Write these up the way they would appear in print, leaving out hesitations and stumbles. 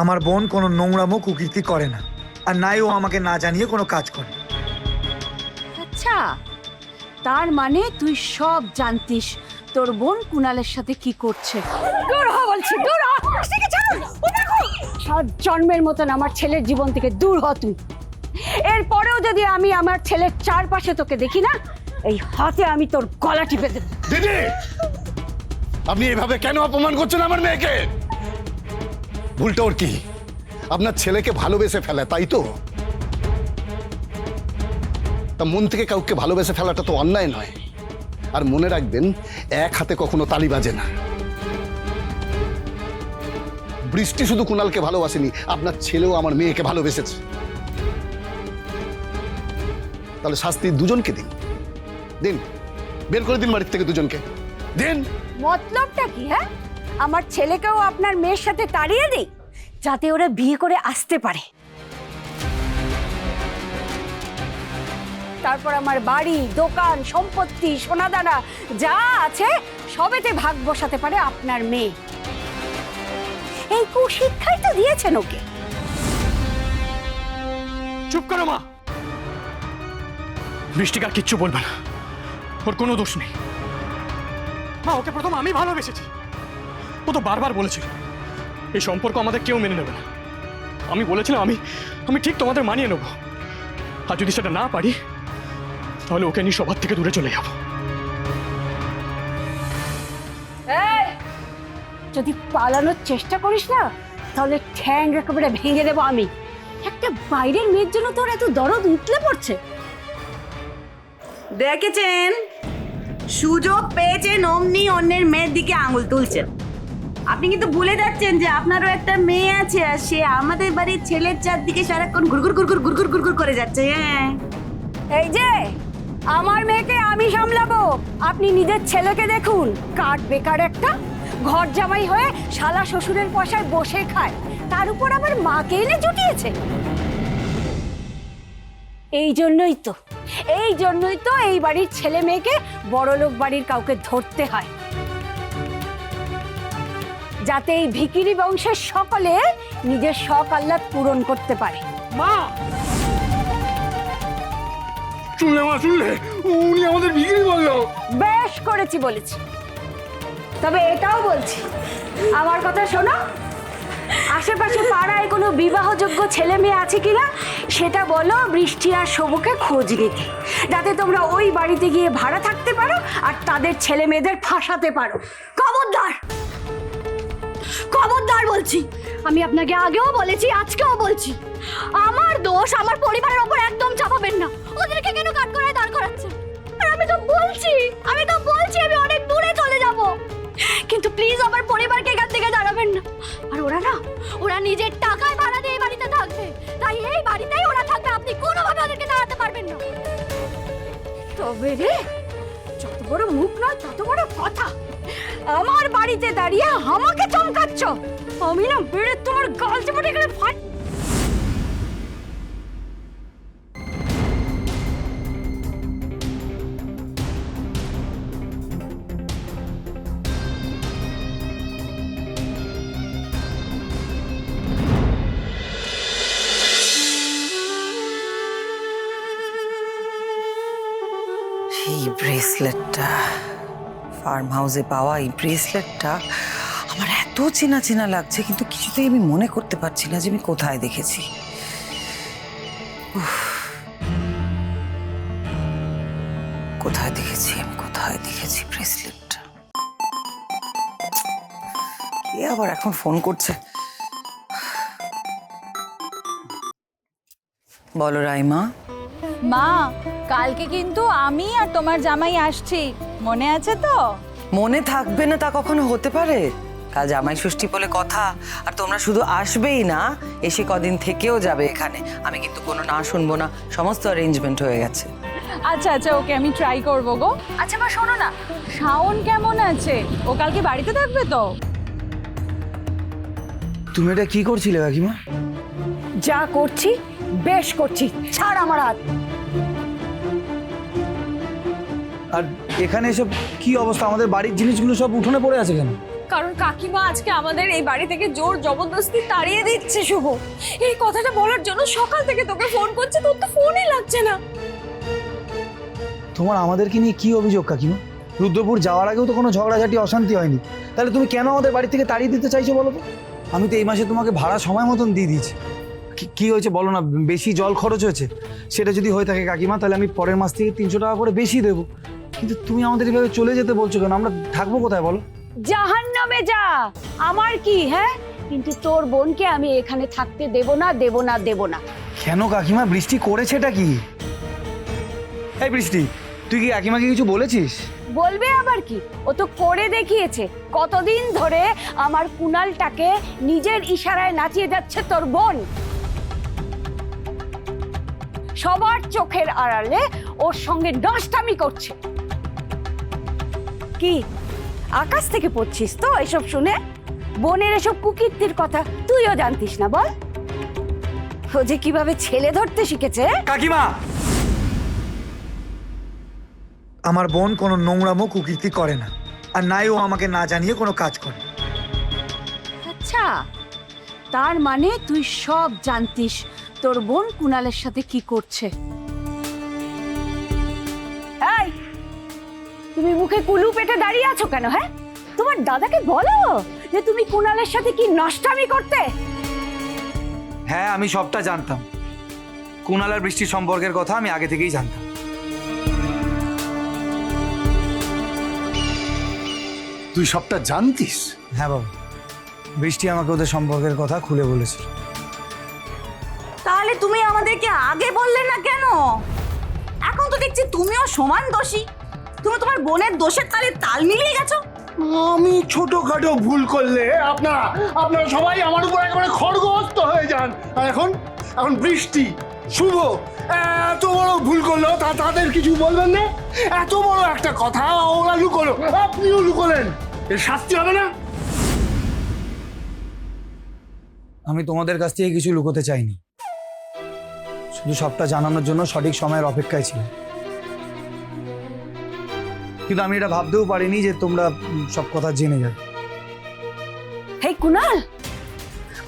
আমার বোন কোনো নোংরামো কুকীর্তি করে না, আর নাই ও আমাকে না জানিয়ে কোনো কাজ করে। আচ্ছা, তার মানে তুই সব জানতিস তোর বোন কুনালের সাথে কি করছে। দূর হ বলছি, দূর হ। ঠিক আছে, ও দেখো, সাত জন্মের মতন আমার ছেলের জীবন থেকে দূর হ তুই। এরপরেও যদি আমি আমার ছেলের চারপাশে তোকে দেখি না, এই হাতে আমি তোর গলা টিপে দেব। দিদি, আপনি এভাবে কেন অপমান করছেন আমার মেয়েকে? ভুলটা ওর কি? আপনার ছেলেকে ভালোবেসে ফেলা, তাই তো? তা মন থেকে কাউকে ভালোবেসে ফেলাটা তো অন্যায় নয়। আর মনে রাখবেন, এক হাতে কখনো তালি বাজে না। বৃষ্টি শুধু কুণালকে ভালোবাসেনি, আপনার ছেলেও আমার মেয়েকে ভালোবেসেছে। তাহলে শাস্তি দুজনকে দিন, দিন, বের করে দিন বাড়ির থেকে দুজনকে, দিন। মতলবটা কি? হ্যাঁ, আমার ছেলেকেও আপনার মেয়ের সাথে তাড়িয়ে দিই, যাতে ওরা বিয়ে করে আসতে পারে। তারপর আমার বাড়ি, দোকান, সম্পত্তি, সোনাদানা যা আছে সবেতে ভাগ বসাতে পারে আপনার মেয়ে। এই কুশিক্ষাই তো দিয়েছেন ওকে। চুপ করো মা। বৃষ্টিকে আর কিচ্ছু বলবে না, ওর কোনো দোষ নেই। মা, ওকে প্রথম আমি ভালোবেসেছি। ও তো বারবার বলেছিল এই সম্পর্ক আমাদের কেউ মেনে নেবে না। আমি বলেছিলাম আমি ঠিক তোমাদের মানিয়ে নেব, আর যদি সেটা না পারি তাহলে ওকে নিয়ে সবার থেকে দূরে চলে যাব। এই, যদি পালানোর চেষ্টা করিস না, তাহলে ঠ্যাং একেবারে ভেঙে দেবো আমি। একটা বাইরের মেয়ের জন্য তোর এত দরদ উঠলে পড়ছে। দেখেছেন, সুযোগ পেয়েছেন অমনি অন্যের মেয়ের দিকে আঙুল তুলছেন। আপনি কিন্তু ভুলে যাচ্ছেন যে আপনারও একটা মেয়ে আছে, আর সে আমাদের বাড়ির ছেলের চারদিকে সারাক্ষণ ঘুরঘুর ঘুরঘুর ঘুরঘুর ঘুরঘুর করে যাচ্ছে। হ্যাঁ, এই যে আমার মেয়েকে আমি সামলাবো, আপনি নিজের ছেলেকে দেখুন। কাঠ বেকার একটা, ঘর জামাই হয়ে শালা শ্বশুরের পয়সায় বসে খায়, তার উপর আবার মাকে এনে জুটিয়েছে। এই জন্যই তো এই বাড়ির ছেলে মেয়েকে বড়লোক বাড়ির কাউকে ধরতে হয়, যাতে এই ভিখিরি বংশের সকলে নিজের শখ আহ্লাদ পূরণ করতে পারে। মা, শুনলে মা, শুনলে? উনি আমাদের বিক্রি বললো। বেশ করেছি বলেছি, তবে এটাও বলছি, আমার কথা শোনো। আশেপাশে পাড়ায় কোনো বিবাহযোগ্য ছেলে মেয়ে আছে কিনা সেটা বলো বৃষ্টি আর সবুকে খোঁজ নিতে, যাতে তোমরা ওই বাড়িতে গিয়ে ভাড়া থাকতে পারো আর তাদের ছেলে মেয়েদের ফাঁসাতে পারো। খবরদার, খবরদার বলছি। আমি আপনাকে আগেও বলেছি, আজকেও বলছি, আমার দোষ আমার পরিবারের ওপর একদম চাপাবেন না। ওদেরকে কেন কাঠগড়ায় দাঁড় করাচ্ছেন? আর আমি তো বলছি আমি অনেক দূরে চলে যাব, কিন্তু প্লিজ আমার পরিবারকে এখান থেকে দাঁড়াবেন না। আর ওরা নিজের টাকায় ভাড়া দিয়ে এই বাড়িতে থাকবে, তাই এই বাড়িতেই ওরা থাকবে। আপনি কোনোভাবে ওদেরকে দাঁড়াতে পারবেন না। তবে রে, যত বড় মুখ নয় তত বড় কথা। আমার বাড়িতে দাঁড়িয়ে আমাকে চমকাচ্ছ, আমি না বেড়ে তোমার গাল চেপে এখানে ফাট। এই ব্রেসলেটটা, ফার্ম হাউসে পাওয়া এই ব্রেসলেটটা আমার এত চেনা চেনা লাগছে, কিন্তু কিছুতেই আমি মনে করতে পারছি না যে আমি কোথায় দেখেছি। কোথায় দেখেছি ব্রেসলেটটা? কে আবার এখন ফোন করছে? বলো রাইমা। মা, কালকে কিন্তু আমি আর তোমার জামাই আসছি, মনে আছে তো? মনে থাকবে না তা কখনো হতে পারে? কাল জামাই ষষ্ঠী বলে কথা, আর তোমরা শুধু আসবেই না, এসে কদিন থেকেও যাবে এখানে। আমি কিন্তু কোনো না শুনবো না, সমস্ত অ্যারেঞ্জমেন্ট হয়ে গেছে। আচ্ছা আচ্ছা, ওকে, আমি ট্রাই করবো গো। আচ্ছা মা, শোনো না, শাওন কেমন আছে? ও কালকে বাড়িতে থাকবে তো? তুমি এটা কি করছিলে কাকিমা? যা করছি বেশ করছি, ছাড় আমার হাত। আর এখানে এসব কি অবস্থা? আমাদের বাড়ির জিনিসগুলো সব উঠোনে পড়ে আছে কেন? কারণ কাকিমা আজকে আমাদের এই বাড়ি থেকে জোর জবরদস্তি তাড়িয়ে দিচ্ছে শুভ। এই কথাটা বলার জন্য সকাল থেকে তোকে ফোন করছে, তোর তো ফোনই লাগছে না। তোমার আমাদেরকে নিয়ে কি অভিযোগ কাকিমা? রুদ্রপুর যাওয়ার আগেও তো কোনো ঝগড়াঝাটি অশান্তি হয়নি, তাহলে তুমি কেন আমাদের বাড়ি থেকে তাড়িয়ে দিতে চাইছো বলো তো? আমি তো এই মাসে তোমাকে ভাড়া সময় মতন দিয়ে দিয়েছি। কি হয়েছে বলো না? বেশি জল খরচ হয়েছে, সেটা যদি হয়ে থাকে কাকিমা তাহলে আমি পরের মাস থেকে 300 টাকা করে বেশি দেবো। কিন্তু তুমি আমাদের এভাবে চলে যেতে বলছো কেন? আমরা থাকবো কোথায় বলো? জাহান্নামে যা, আমার কি, হ্যাঁ? কিন্তু তোর বোনকে আমি এখানে থাকতে দেব না, দেব না, দেব না। কেন কাকিমা, বৃষ্টি করেছেটা কি? এই বৃষ্টি, তুই কি কাকিমাকে কিছু বলেছিস? বলবে আবার কি, ও তো করে দেখিয়েছে। কতদিন ধরে আমার কুনালটাকে নিজের ইশারায় নাচিয়ে যাচ্ছে তোর বোন। সবার চোখের আড়ালে ওর সঙ্গে নষ্টামি করছে। কি আকাশ থেকে পড়ছিস তো এসব শুনে? বোনের এসব কুকীর্তির কথা তুইও জানতিস না বল? ও যে কিভাবে ছেলে ধরতে শিখেছে। কাকিমা, আমার বোন কোনো নোংরামো কুকীর্তি করে না, আর নাই ও আমাকে না জানিয়ে কোনো কাজ করে। আচ্ছা, তার মানে তুই সব জানতিস তোর বোন কুনালের সাথে কি করছে। এই, তুমি মুখে কুলু পেটে দাঁড়িয়ে আছো কেন? হ্যাঁ, তোমার দাদাকে বলো যে তুমি কুনালের সাথে কি নষ্টামি করতে। হ্যাঁ আমি সবটা জানতাম। কুনাল আর বৃষ্টির সম্পর্কের কথা আমি আগে থেকেই জানতাম। তুই সবটা জানতিস? হ্যাঁ বাবু, বৃষ্টি আমাকে ওদের সম্পর্কের কথা খুলে বলেছিল। তাহলে তুমি আমাদেরকে আগে বললে না কেন? এখন তো দেখছি তুমিও সমান দোষী। তুমি তোমার বোনের দোষের তালে তাল মিলিয়ে গেছো। আমি ছোটখাটো ভুল করলে আপনারা সবাই আমার উপর একেবারে খড়গহস্ত হয়ে যান। আর এখন বৃষ্টি, শুভ এত বড় ভুল করলো, তাদের কিছু বলবেন না? এত বড় একটা কথা ওরা লুকোলো, আপনিও লুকোলেন, এর শাস্তি হবে না? আমি তোমাদের কাছ থেকে কিছু লুকোতে চাইনি, শুধু সবটা জানানোর জন্য সঠিক সময়ের অপেক্ষায় ছিল। কিন্তু আমি এটা ভাবতেও পারিনি যে তোমরা সব কথা জেনে যাবে। হে কুনাল,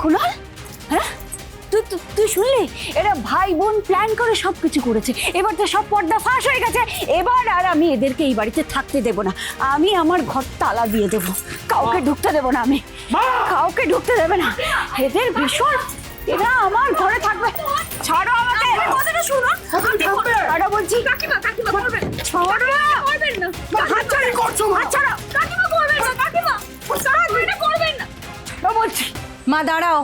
কুনাল, হ্যাঁ তুই শুনলি? এরা ভাই বোন প্ল্যান করে সবকিছু করেছে। এবার তো সব পর্দা ফাঁস হয়ে গেছে। এবার আর আমি এদেরকে এই বাড়িতে থাকতে দেব না। আমি আমার ঘর তালা দিয়ে দেবো, কাউকে ঢুকতে দেব না। আমি কাউকে ঢুকতে দেবে না। এদের ভীষণ, এরা আমার ঘরে থাকবে। ছাড়ো আমাকে, কথাটা শুনো। ছাড়ো বলছি। কাকিমা, কাকিমা করবেন, ছাড়ো, করবেন না। হাত ছাড়ি করছো, হাত ছাড়ো। কাকিমা করবেন না, কাকিমা করবেন না, ছাড়ো বলছি। মা দাঁড়াও,